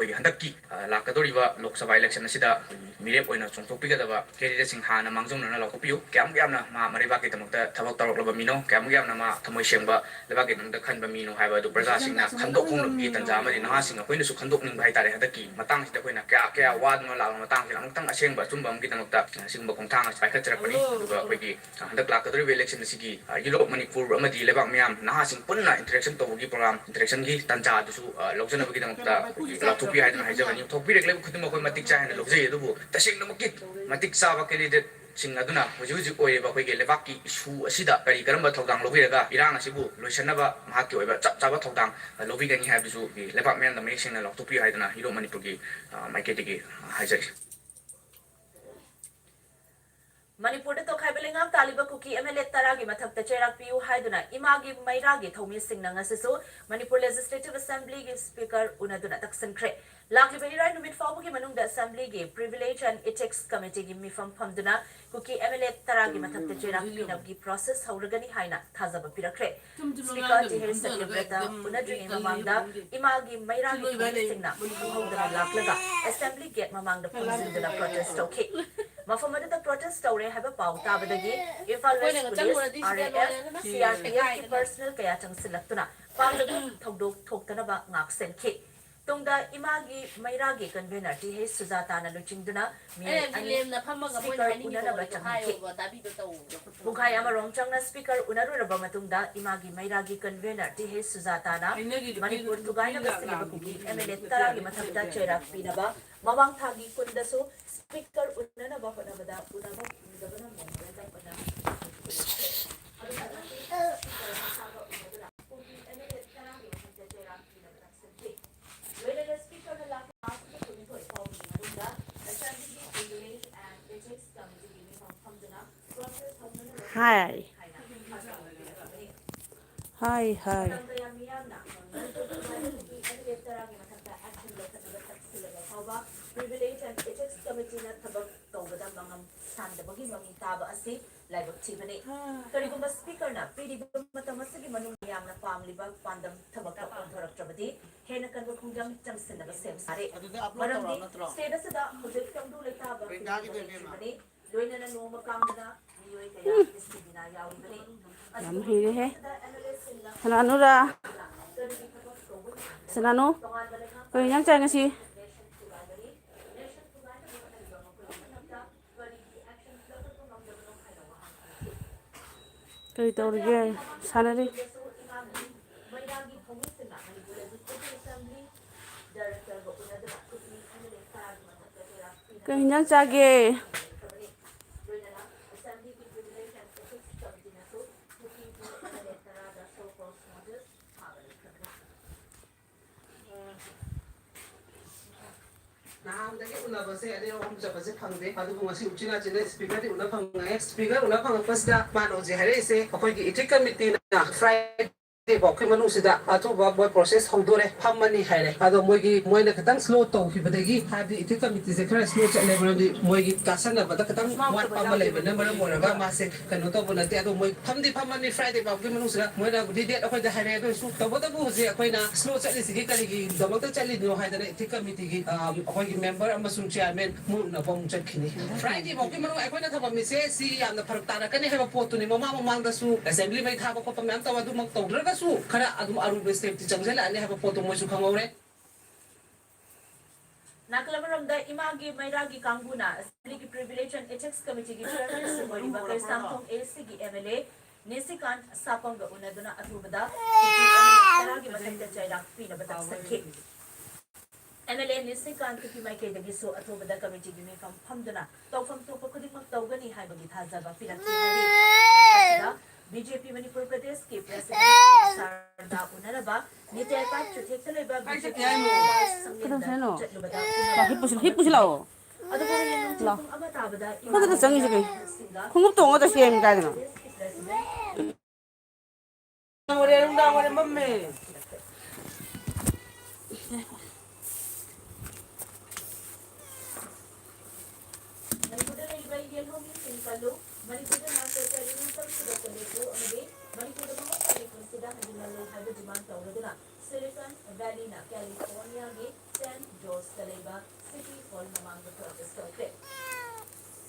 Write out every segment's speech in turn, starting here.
हंदकी लाकदोरिबा Lok Sabha election असिदा मिरेप ओइना चोंथोकपिगदबा candidate Singh हाना मांगजोंना लाउथोकपियु क्याम क्यामना मा मरेबाके दमकता थबक तौरकलबा मिनो क्याम क्यामना मा थमोय सेंबा लेबाके दमकता खनबा मिनो हाइबा दु प्रजा सिंहना खंदोक होंगबगी तंजा अमदि नहा सिंह अखोइनसु खंदोक निंबा हाइतारे हंदकी मतांग सिदा अखोइना क्या क्या वादनो लाबा मतांग सिदा अमुक्तंग असेंबा चुंबा अमगी दमकता सिंबा खोंथांग पाइखतरकपनि दुगा अखोइगी हंदक लाकदोरिबा इलेक्शन सिगी यूरोप मणिपुर अमदि लेबाक म्याम नहा सिंह पुन्ना इंटरेक्शन तौबगी प्रोग्राम इंटरेक्शन की तंजा दुसु लौजनबगी दमकता लाथुपि हाइदना हाइजबनि थोकपिरेक्ले खुदम अखोइ मतिक चाहेना लौजै अदुबु तसेंगनमकि मतिक चाबा कैंडिडेट सिंह अदुना हुजि हुजि ओइरेबा अखोइगे लेबाकि इशू असिदा करी करम्बा थौदांग लौबिरगा इरांग असिबु लोइसनबा महाकि ओइबा चप चाबा थौदांग लौबिगनि हाइबदुसु लेबाक म्यामदा मयेक्सेंना लाथुपि हाइदना यूरोप मणिपुरगी माइकेटिगी हाइजै मणिपुर तो खाइबलेंगाम तालिबा कुकी एमएलए तरागी मथक्ता चेराक पियु हाइदुना इमागी मैरागी थौमी सिंह नंगसिसु मणिपुर लेजिस्लेटिव असेंबली की स्पीकर उनदुना तक्सनख्रे लाखलिबा इराय नुमित फाउबगी मनुंगदा असेंबली की प्रिविलेज एंड एथिक्स कमिटी की मिफम फमदुना कुकी एमएलए तरागी मथक्ता चेराक पिनबगी प्रोसेस हौरगनी हाइना थाजब पिरख्रे स्पीकर टिहेर सत्यव्रत उनद्रिंग ममांगदा इमागी मैरागी थौमी सिंहना हौदना लाखलगा असेंबली गेट ममांगदा फमजिंदुना प्रोटेस्ट तौखि मफम अदुदा प्रोटेस्ट तौरे हाइबा पाउ ताबदगी Imphal west police RAF CRPF की पर्सनल कया चंगसिलक्तुना पांगदगु थौदोक थोक्तनबा ngaksenki tungda imagi mairagi convener ti he sujata na luchingduna mi ani speaker unaraba changki bukhai amarong changna speaker unaruraba matungda imagi mairagi convener ti he sujata na manipur tugaina basiliba kuki mla taragi mathapta cherak pinaba mawang thagi kundasu speaker unanaba honabada unaba unabana monda pana Hi. Hi, hi. Privilege and Ethics Committee na tabag tawbada mga sandabagi mga taba asi live activity. Karigumba speaker na PDB matamasagi manung yang na family bag pandam tabag ka kontrak trabadi hena kanwa kungjang changsin na sem sare. Maramdi status da hujik kamdu letaba PDB loina na no makangda niyoy kaya istibina yawi bani. Làm gì đấy he? Sanano ra. Sanano. Cái nhang chai ngay gì? Cái tàu đi ghê. Sana đi. Cái nhang chai ghê. Unabase ade om jabase phangde adu ngasi uchina chine speaker una phangai speaker una phangapasda mano je hare se akoi ki ethics committee na Friday bokhe manu sida atu ba boy process hongdore phammani haire adu moigi moina katang slow to hibadagi hadi ethics committee se khara slow chale mari moigi kasana bada katang wat pamale bana mara moraga mase kanu to bonati adu moi phamdi phammani Friday bokhe manu sida moina date akoi da haire adu su tabada bu je akoi na slow chali sigi kali gi damakta chali no haidana ethics committee gi akoi gi member amasung chairman mu na bong chakini Friday bokhe manu akoi na thaba mise si yamna pharak tara kani heba potu ni mama mamang da su assembly mai thaba ko pamam tawa du mak tawdra su khara adum aru step ti changjala ani haba photo mo su khangore Nakalamaramda imagi mairagi kanguna assembly ki privilege and ethics committee ki chairman sumari bakar samthong AC ki MLA Nisikant sapanga unaduna atubada taragi matakta chairak pina batak sakhi MLA Nisikant ki mai ke dagi so atubada committee ki mifam phamduna tawfam to pakudi mak tawgani haibagi thajaba pirakti hari BJP Manipur Pradesh के president Sharda उनरबा नीते पाइप चुथेक तलेबा BJP Hip push lao. lao amatabada Nó rất sang cái. Không có tông ở đây xem cái nào. ngore runda ngore mamme Manipur na sa talinong pagsulat ko amade Manipur mga palikon sila hindi na lang haga demand tawag na Silicon Valley na California gi San Jose Taleba City Hall namang protest tawte.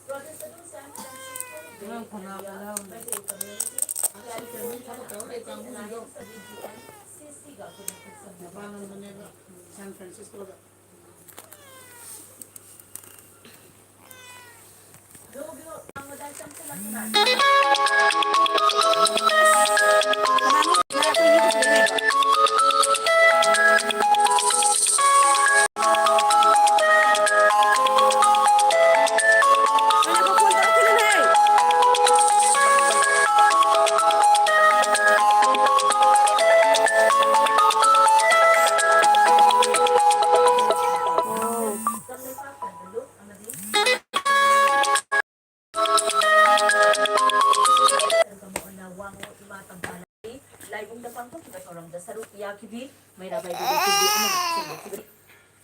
Protest adu San Francisco Bay Area Meitei Community California Alliance sa BGN CC ga kunang San Francisco. Lubyo ang madasang sumasunan.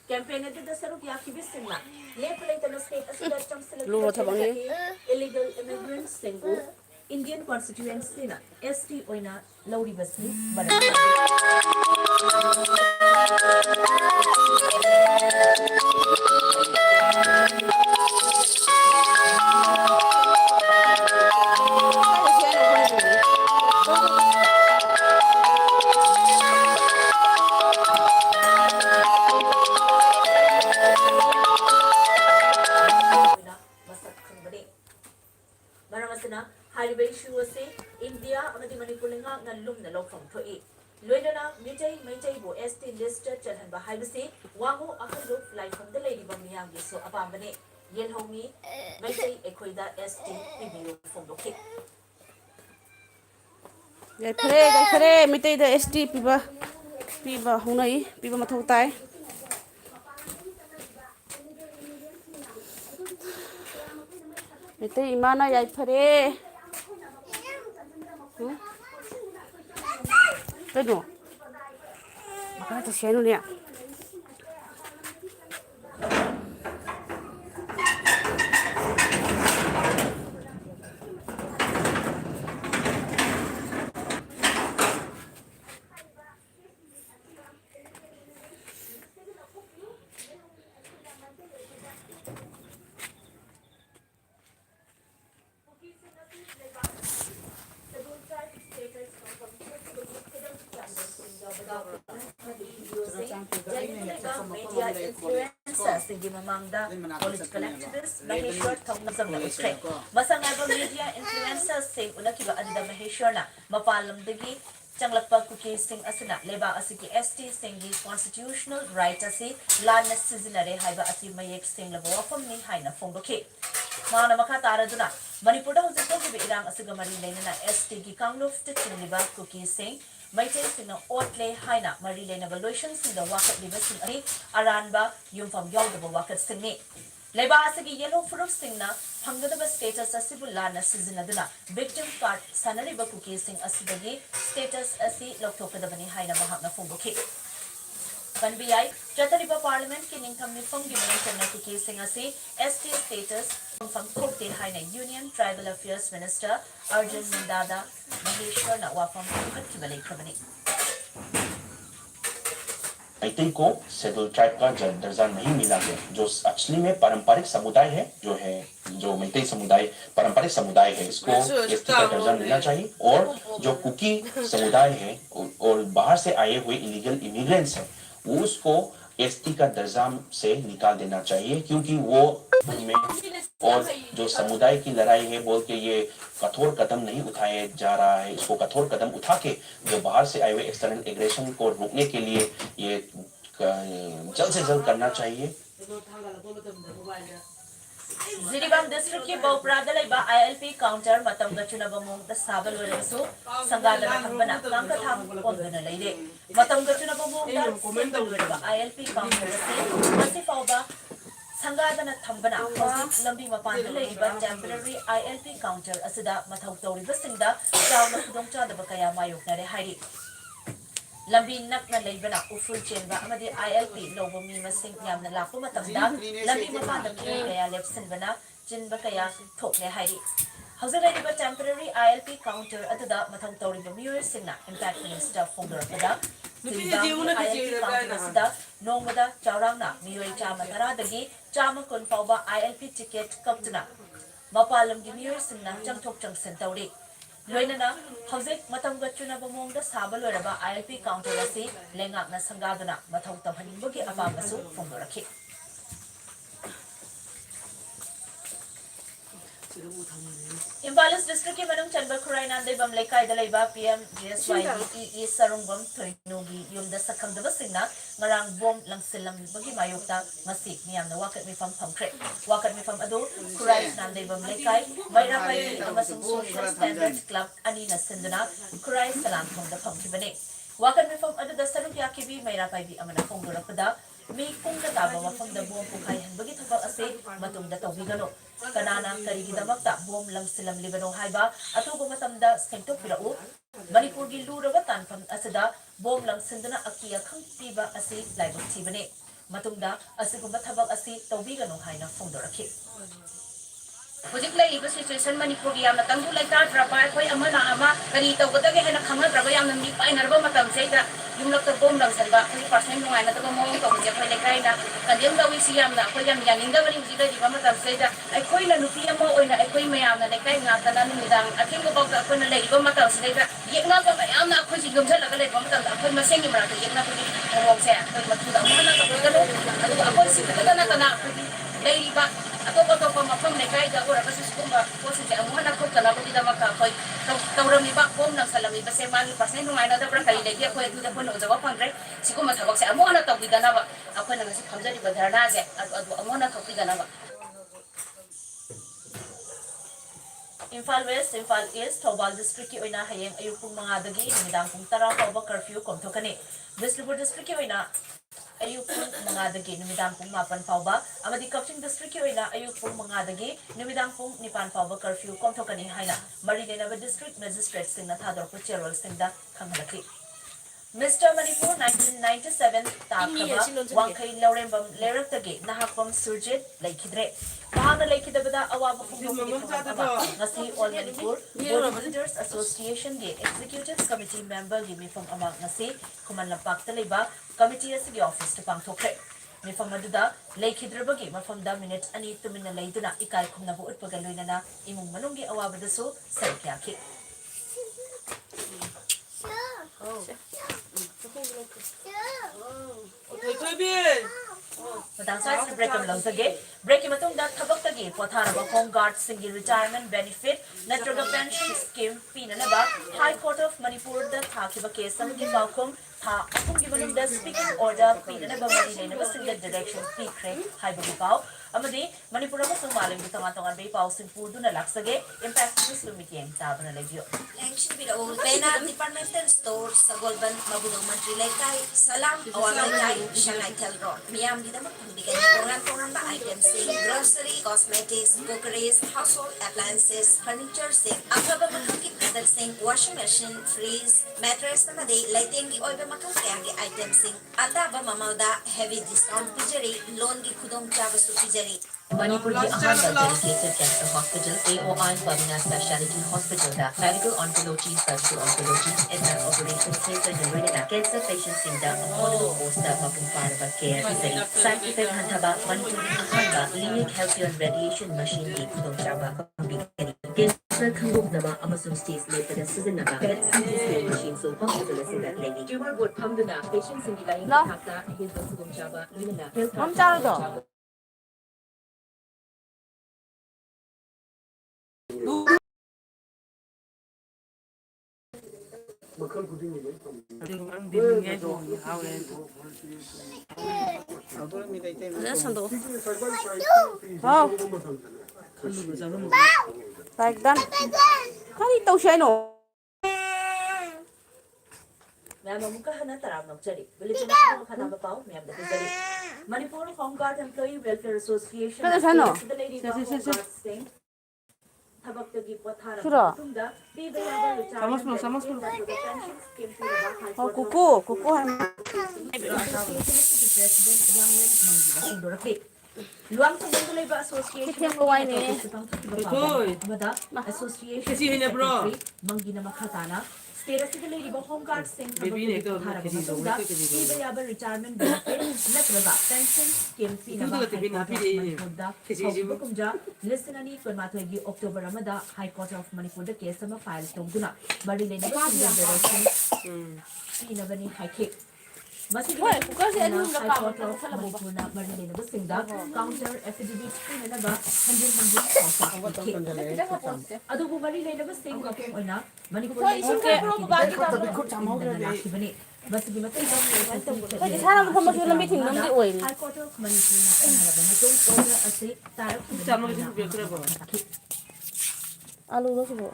Campaign itu dasar rupiah kibis singla. Lepelai tanah state asal jam illegal immigrants singgu Indian constituency na ST oina lauri basni barang. India amadi Manipur lenga ngalum na lokfam thoi loinana MEETEI bo ST list chalhan ba haibasi wango akhlu flight from the lady bamiyang gi so apambane yen homi MEETEI ekhoida ST pbu phongdoki Gakre MEETEI da ST piba hunai piba mathau tai MEETEI imana yai phare Pedro, makanya tuh siapa nih? Media influencers sigi mamangda political activists Maheshwar thongmazam na usre masangay ba media influencers sing unakiba adida Maheshwar na mapalam dagi changlakpa kuki sing asina leba asiki ST singi constitutional right asi lan sizinare haiba asi mayek sing labo wafam ni haina phongdoki mana makha taraduna Manipurda hojik gi irang asiga mari leina ST gi kangluf tichiniba kuki sing MEETEI sing otle haina mari leina valuation sing the wakat libasing ari aranba yumfam yawdaba wakat singni leba asigi yellow fruit sing na phangdaba status asibula na sizinaduna victim card sanariba kuki sing asibagi status asi loktokadabani haina mahakna phongboki Kanbiyai Chatariba Parliament ki ningtham ni phong gi mention na kuki sing asi ST status from Thokte haina Union Tribal Affairs Minister Arjun Mindada Maheshwar na wafam khatkibalai khabani MEETEI को schedule tribe का दर्जा नहीं मिला है जो actually में पारंपरिक समुदाय है जो MEETEI समुदाय पारंपरिक समुदाय है इसको ST का दर्जा मिलना चाहिए और जो कुकी समुदाय है और बाहर से आए हुए इलीगल इमिग्रेंट्स हैं वो उसको ST का दर्जा से निकाल देना चाहिए क्योंकि वो में और जो समुदाय की लड़ाई है बोल के ये कठोर कदम नहीं उठाया जा रहा है इसको कठोर कदम उठा के जो बाहर से आए हुए एक्सटर्नल एग्रेशन को रोकने के लिए ये जल्द से जल्द करना चाहिए Ziribam district ki Bauprada laiba ILP counter matam gachuna bamong ta sabal warasu sangada thambana kangka tham ondana leide matam gachuna bamong ta laiba ILP counter se masifauba sangada thambana hojik lambi mapan laiba temporary ILP counter asida mathau tawriba singda chawna khudongcha daba kaya mayoknare hairi lambi nakna leibana uful chenba amadi ILP lobo mi masing yamna lakpo matamda lambi mapanda mi kaya lepsinbana jinba kaya thokne hairi hausa laiba temporary ILP counter atada mathang tawriba miyor singna impact minister phongdor pada ILP counter asida nongmada chaurangna miyoi chama taradagi chama kun fauba ILP ticket kaptuna mapalamgi miyoi singna changthok changsen tawri loinana hauzik matamga chunaba mongda saba loiraba ILP counter asi lengakna sangaduna mathau tamhaningbogi apabasu fongdorakhi Imbalance district ke manung Chanbal Khurai Nandai Bam Lekai Dalaiba PM GSYE Sarungbam Thoinugi Yumda Sakhamdaba Singna Ngarang Bom Langsilam Bagi Mayokta Masi Miyamna Wakat Mifam Phamkre Wakat Mifam Adu Khurai Nandai Bam Lekai Maira Pai Amasung Social Standards Club Anina Sinduna Khurai Salam Thongda Phamkibane Wakat Mifam Adu da Sarung Yakibi Maira Pai Bi Amana Phongdorakpada mi kungda taba mafamda bom pukai hanbagi thobak ase matungda tawbigano kanana karigidamakta bom langsilam libano haiba atuba matamda sengtokpirau manipur gi luraba tanfam asada bom langsindana akia khangpiba ase laibak thibane matungda asigumba thabak ase tawbigano haina phongdorakhi Hujik lai iba situation Manipur gi yamna tangbu lai ta drapa khoi amana ama kari tawgada ge hena khangna draba yamna mi pai narba matam seida yumlak ta bom lang sanba khoi percent nungai na ta mo to je khoi le kai na kanjeng da wi siam na khoi yam yaning da bari hujik lai diba matam seida ai khoi na nupi ama oina ai khoi mayam na le kai nga ta na numidang athing go bok ta khoi na le diba matam seida yekna ba yam na khoi jigum jala ga le diba matam khoi maseng ni mara ta yekna khoi rong se khoi matu da mo na ta khoi ga no adu khoi si ta na ta na khoi lai diba atau pemafam nekai jago rasa sesuatu posisi amuan aku kenapa tidak maka koi tauram ni bak bom nang salami baseman pasai nung aina da berkali lagi aku itu dah pun jawab pangre siku mas habak se amuan atau tidak naba aku nang si kamja di badarana aja adu amuan atau tidak naba Imphal West, Imphal East, Thobal District ki oina hayeng ayupung mga dagi numidang pung taraw tawba curfew komthokani. Bisnupur District ki oina ayupung mga dagi numidang pung mapan pauba amadi Kapching District ki oina ayupung mga dagi numidang pung nipan pauba curfew komthokani haina Marinenaba District Magistrate sing na thador po chairol sing da kanghalaki. Mr. Manipur 1997 Takaba Wangkai Laurembam Leratagi Nahakpam Surjit Laikidre Mahana Laikidabada Awaba Ngasi All Manipur Board Visitors Association Ge Executive Committee Member Gi Mifam Amang Ngasi Kuman Lampak Taliba Committee Asigi Office to Pangtokre Mifam Maduda Laikidrabagi Mafamda Minute Ani Tumina Laiduna Ikai Kumnabu Utpagaloina na Imung Manungi Awaba Dasu Sarkiaki Matang sa break ang lang sage break imatong dat tabak tagi potharaba home guard singi retirement benefit natraga pension scheme pinanaba High Court of Manipur da thakiba case ang gibawkom tha akong gibanong da speaking order pinanaba marinenaba singa direction pikre haibu baw amadi Manipur ma sumalim bitang atong anbay paw singpudu na laksage impact this lumitien tabana legyo election bida ul pena departmental store sa Golban mabulong mantri laikay salam awang laikay shanghai telro miyam di dapat pembigan koran ba items sing grocery cosmetics cookeries household appliances furniture sing akaba makakit kadal sing washing machine freeze mattress na madi lighting gi oiba makakaya gi items sing ata ba mamalda heavy discount pijari loan gi kudong java su pijari Manipur ki ahanda dedicated cancer hospital AOI Pavina Specialty Hospital da medical oncology surgical oncology and operation theater delivery na cancer patients in the affordable cost da mapung para care isari side effect hantaba Manipur ki ahanda leading healthier radiation machine di kudong java pambigani cancer khangdok nama amasung stage lepada sizinaba PET CT machine so hospital asida lady tumor board phamduna patients in the line thakta hidda kudong java lina health Like done. Kali tau siya no. Ma'am, muka hana tarang nok jari. Beli jenis muka hana bapau, ma'am dah jari. Manipur Home Guard Employee Welfare Association. Kada sana? Sing. Thabak tagi pothara. Sura. Tunda Samas mo. Oh, kuku ham. Luang tunggu dulu ba association. Kita buat ni. Bada association. Kasi niya bro. Manggina makatana. state asida leiriba home guard sing tharaba matungda iba yaba retirement benefit natraga pension scheme pinaba high court of manipurda kumja listenani kurmathoigi october amada high court of manipurda case ama file tongduna bari lena direction pinabani high kick Masih Wah, bukan sih anu High nggak kamu Court of salah bawa. Manipur na marilena basingda counter affidavit pinanaga hanjin adu bu marilena basing ko oina Manipur Wah, isin ka bro, bagi ka bani Masih mata Kasi sana mo masih lebih tinggal di oil. High Court of Manipur na pinaraga matung order asi tarak Alu lo sih, Bu.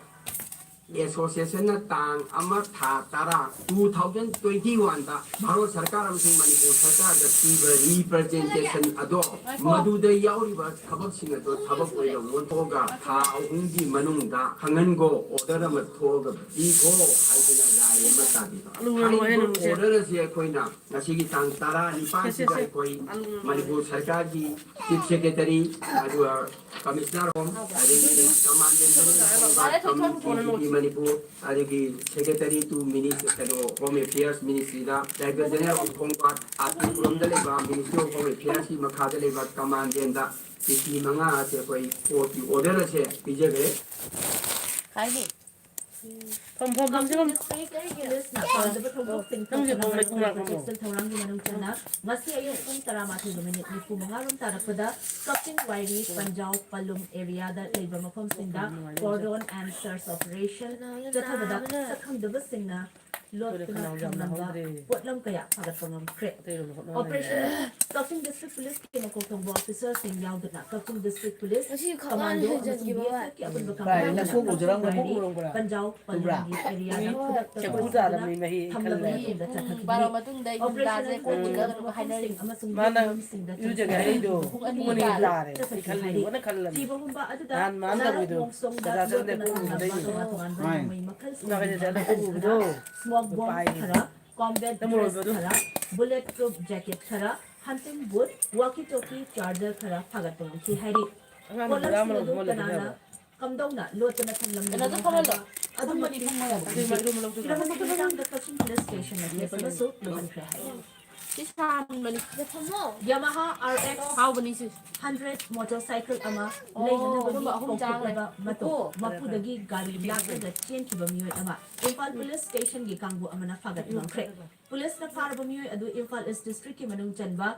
Association तांग अमर था तारा 2021 दा भारत सरकार अमसिंग मणिपुर सरकार the पीबा representation अदो मदुद याउरिबा थबक सिंग अदो थबक ओइलो मोनथोगा था अहुंगी मनुंगदा खंगनगो ऑर्डर अम थोगा बीगो हाइजना गाय मतादी ऑर्डर से कोइना नसिगी तांग तारा निपान सिगा कोई मणिपुर सरकार की चीफ सेक्रेटरी अदो commissioner home commandant Manipur, adagi secretary to minister home affairs ministry da director general of home guard ati kurumdale ba ministry of home affairs ki makhadale ba commandant da iti manga ase koi court order ase bijage Kai ni. Pom Police na pagdapat hugok tingtong sa protection thorang di manung chana ngasi ayong kung taramati minute ni pumangaron tarapada Captain Wiley Panjao Palum area da labor mafam sinda cordon and search operation tathabada sakhang dabas singna lot kuna namba potlam kaya pagat pamam kre operation Captain District Police ke makotong officer sing yaw na Captain District Police commando ki apun bakam Panjao Palum area Baru matung dai dase ko bulan ko hainari. mana yuja ga ido muni lare khalli wana khallan an man da bido da da de ko dai na ga da ko bido smoke bomb khara combat dress khara bulletproof jacket khara hunting boot walkie talkie charger khara phagat pang si hairi kamdongna lotna thamlam adu mani phangma police station na so local hai Yamaha RX How many sis? 100 motorcycle ama leina mato mapudagi gari lakda chen kiba miyoy ama Impal police station gi kangbu ama na fagat mangkre police na para ba miyoy adu Impal East district ki manung chanba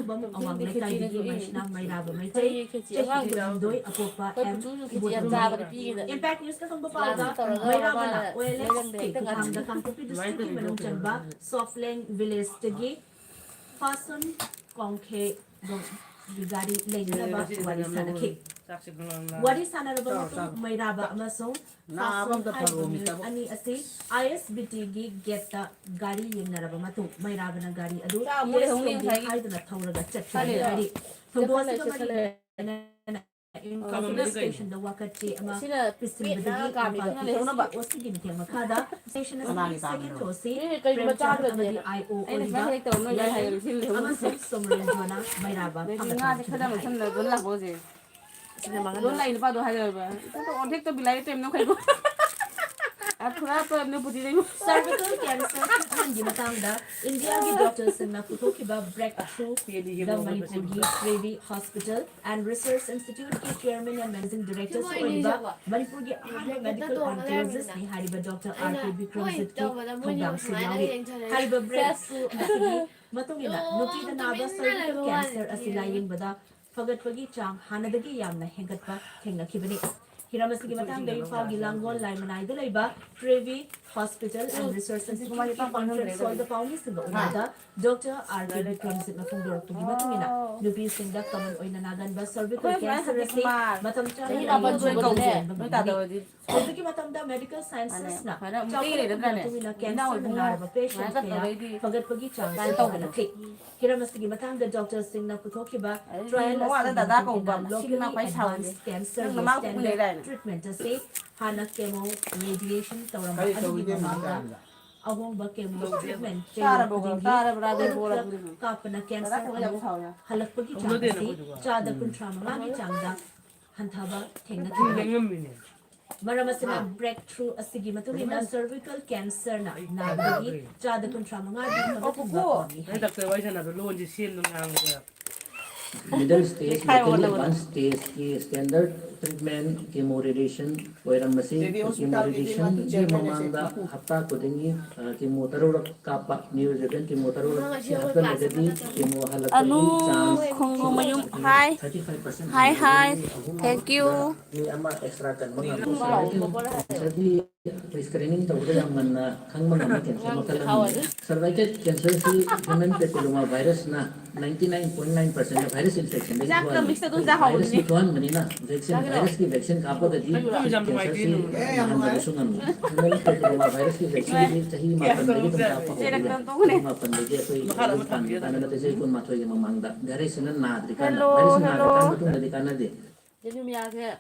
bam awang na tay gi mashna mayraba may tay doi apopa m impact news ka kang bapalda mayraba na OLX ki kang da kang district ki manung chanba Softlang village tagi Fason kongke gari leina ba wali sana ke wali sana ba mo mayraba amasong ani ase ISBT gi geta gari yenaraba matu mayraba na gari adu haiduna thawraga chatchari gari thawdosi station the wakati ama pistin bidagi osigi ni makada station is second tosi IO ama somren jona mayraba Don lain pa do hajar ba. Ito onthek to bilai tem no khaibo. Athura to amne puti dei. Cervical cancer treatment gi matangda India gi doctors na puto ki ba breakthrough the Manipur gi Privy Hospital and Research Institute ki chairman and managing director so iba Manipur gi medical oncologist ni hariba Dr. R.K. Bikramjit ki thongdam silawi hariba breakthrough matungina nuki da naba cervical cancer asilaying bada fagatpagi chang hanadagi yamna hengatpa thengnakhibani Hiramasi matang dari Fagi Langol Lai Manai Dalaiba Privy Hospital and Research Institute conference solve the foundation ng Unada Dr. R.K. Bikramjit na fundor pugi matumina nubi singda kaman oy nanagan ba cervical cancer rasi matamcha Pagki matamda medical sciences na tumina cancer na ba patient kaya pagat pagi chang sa halaki Hiramasi matang da Dr. Singh na putoki ba trial locally advanced cancer treatment kasi hanak chemo radiation tawrang adu di mga awong ba chemo treatment kapana cancer halak pagi chang si chada kuntra mga changda hanthaba thengna Maram asina breakthrough asigi matungina cervical cancer na nabagi chada kuntra mga di magatungba kami. Ay, doctor, why siya naroon si Sin nung nangangga. Middle stage, locally advanced stage की standard treatment chemo radiation ओइरम मसी chemo radiation जी ममांगा हफ्ता को देंगी chemo तरुड़ कापा neoadjuvant chemo तरुड़ हफ्ता लगती chemo हालत Anu Kongo Mayum. Hi. 35% Hi. Thank you. ni ama extra kan mga jadi screening tahu dah yang mana kang mana cancer makalan cervical cancer si human papilloma virus na 99.9% virus infection virus ki tuan manina virus ki vaccine ka apa tadi cancer si nahan bersungan human papilloma virus ki vaccine di sahi makan lagi tu apa makan lagi aku karena nanti saya pun matoi yang memangda dari sana nadrikan virus nadrikan betul nadrikan nade Jadi miyaga.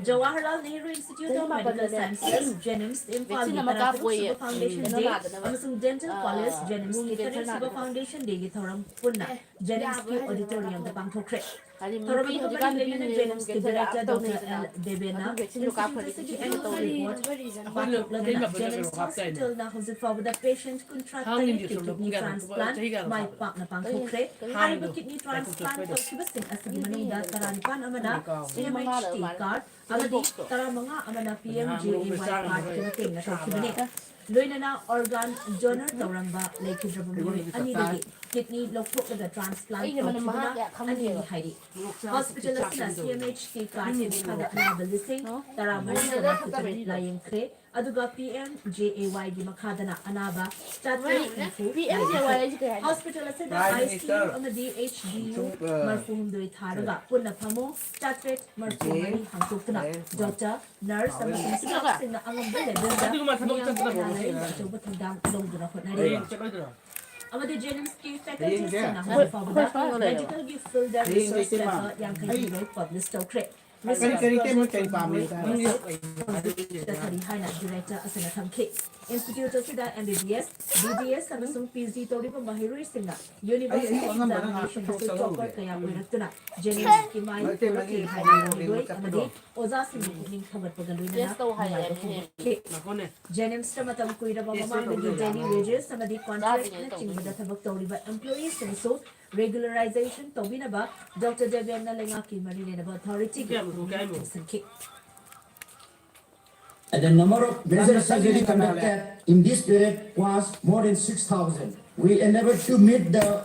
Jawaharlal Nehru Institute of Medical Sciences, Jennings, Impal Super Foundation Day, amasung Dental College, Jennings Super Foundation Day githarang punna, Jennings Auditorium the Bangkok. Thorobi Hogan Lena Jennings Director Dr. L. Debena, Institute and report, Jennings Hospital na husik for the patient contracted kidney transplant, my partner Bangkok, Hariba kidney transplant, Kibasing Asimanida, Taranipan Amana, CMHT card, Aladi, Taramanga Amana PMJ, card, Kinating, Kibanika. Loina na organ donor tauramba like Anidagi, kidney lokpok the transplant Anidi Heidi. Hospital na CMHT card kada listing Taramanga lying cray, Aduga PMJAY di makadana anaba, Hospital na ICU on the DHDU marfum do itaraga, Puna Pamo, Chatret, marfum hangtukna, doctor, nurse, and ang Amadi Jennings Key faculties na medical gift folder resource level yang kayo publish to create. Director Asanatam K. Institute of Sida MBBS, BBS, Samsung PZ, Tori Mahiru Singa, University Examination Proper Kaya Wiratuna, Jennings Kimai, Turkey, Highway, Amadi, Oza Singing covered for the Luna, Jennings Tamatam Kuida Mama, the daily wages, Samadi contract, matching with the Tabaktori by employees and so regularization, Tobinaba, Dr. Debiana Lengaki, Marina Authority. And the number of laser surgery conducted in this period was more than 6,000. We endeavored to meet the